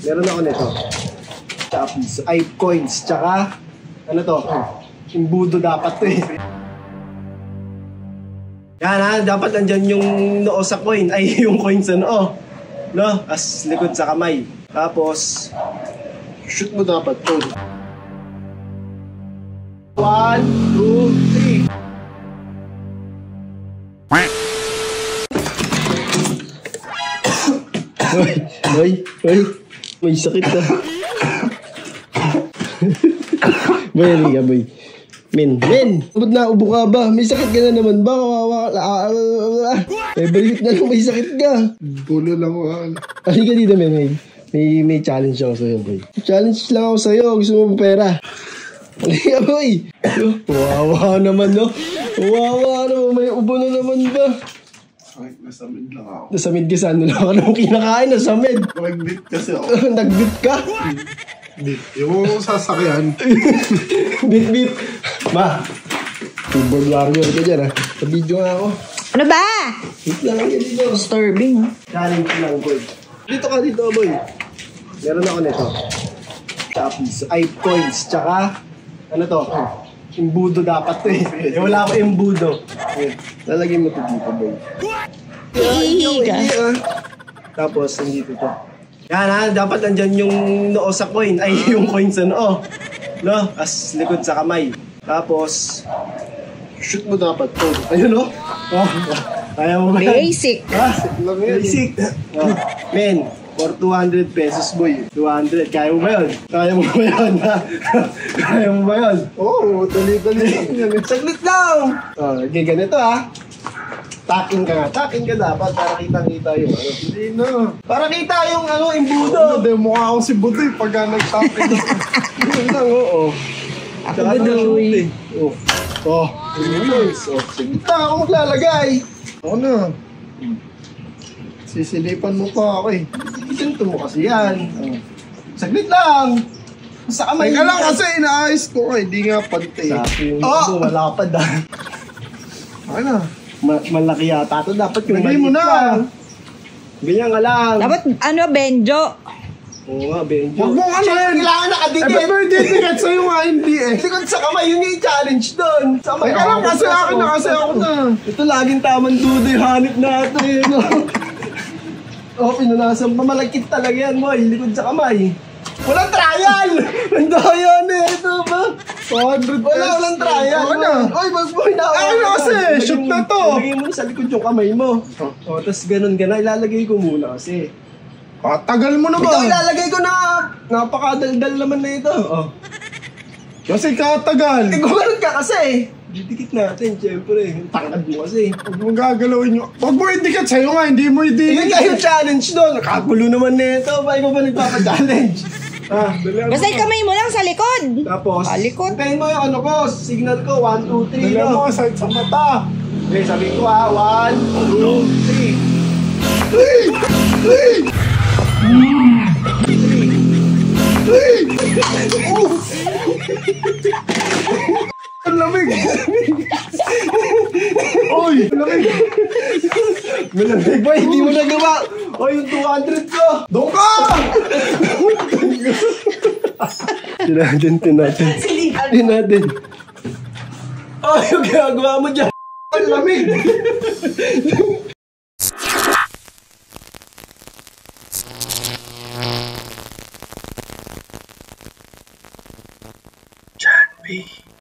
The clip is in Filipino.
Meron ako nito. Tsaka piso. Ay, coins. Tsaka, ano to? Imbudo dapat to eh. Yan ha, dapat andyan yung noo sa coin. Ay, yung coin sa noo. No? As likod sa kamay. Tapos, shoot mo dapat to. 1, 2, 3. Boy, may sakit ka. Boy, halika boy. Men, ubod na, ubo ka ba? May sakit ka na naman ba? May balik na lang, may sakit ka. Pulo lang ako. Halika dito, men. May challenge ako sa'yo, boy. Challenge lang ako sa'yo. Gusto mo pera? Halika, boy. Wawa naman, no? Wawa naman. May ubo na naman ba? Ay, nasamid lang ako. Nasamid ka saan? Ano akong kinakain? Nasamid. Nagbit kasi ako. Nagbit ka? Bit. Yung sasakyan. Bit. Ma. Keyboard warrior ka dyan, ha? Sa video nga ako. Ano ba? Wait lang yan dito. Disturbing, ha? Challenge lang, boy. Dito, boy. Meron ako nito. Tsaka piso. Ay, coins. Tsaka, ano to? Imbudo dapat to eh. Wala ako imbudo. Lalagay mo to dito, boy. Hihiga. Tapos, dito to. Yan ha, dapat andyan yung noo sa coin. Ay, yung coin sa noo. No? As likod sa kamay. Tapos, shoot mo dapat to. Ayun no? Oh, kaya mo ba yan? Basic. Ha? Basic. Oh. Men, for 200 pesos, boy. 200. Kaya mo ba yun? Kaya mo ba yun? Kaya mo ba yun? Oo, dali-dali. Saglit lang! Oh, okay, ganito ha. Taking ka nga. Taking ka dapat para kitang-kita yung ano. Hindi na. Para kita yung ano, imbudo. Hindi, mukha akong si Budoy pagka nag-topic. Yun lang, oo. Ako Budoy. Oh, nice. Oh, sige na, ako maglalagay. Ako na. Sisilipan mo pa ako eh. Ganito mo kasi yan. Oh. Saglit lang. Sa kamay. Teka lang kasi inaayos ko eh. Di nga pante. Sabi yung mundo, wala pa dahil. Ano? Malaki yata ito. Dapat yung lagay mo maliit na. ka. Ganyan ka lang. Dapat, Benjo? Oo nga, Benjo. Huwag mo ano yan. Kailangan nakadikit. Eh, ba't mo hindi ticket sa'yo nga hindi eh. Likod sa kamay, yun yung challenge doon. Sa kamay. Teka lang kasi akin na kasi ako na. Ito laging tamang dudoy, hanip natin. Oh, pinunasan pa. Malagkit talaga yan, boy. Likod sa kamay. Walang trial! Ang dayan eh. Ito ba? 100 pesos. Walang trial. Ako na. Oy, boy, na. Ay, na kasi. Shoot na to. Ilagay mo sa likod yung kamay mo. Oh, tapos ganun ka na. Ilalagay ko muna kasi. Tagal mo naman. Ito, ilalagay ko na. Napakadaldal naman na ito. Oh. Kasi katagal. Eh, gumanon ka kasi. Didikit natin, syempre. Tangkad mo kasi. Huwag mo gagalawin nyo. Huwag mo idikit sa'yo nga, hindi mo Yun idikit. nga yung challenge doon. Nakagulo naman nito. Ba, ikaw ba nagpapa-challenge? Basta yung kamay mo lang sa likod. Tapos, Palikot. hintayin mo yung ano ko, signal ko, 1, 2, 3, Dala no? mo sa mata. Okay, sabihin ko ha, 1, 2, 3. Ang lamig. Oy, lamig. Malamig ba? Hindi mo nagawa. O, yung 200 ko. Doon ka! Tinatin. Oh, yung ginagawa mo dyan. Ang lamig. John B.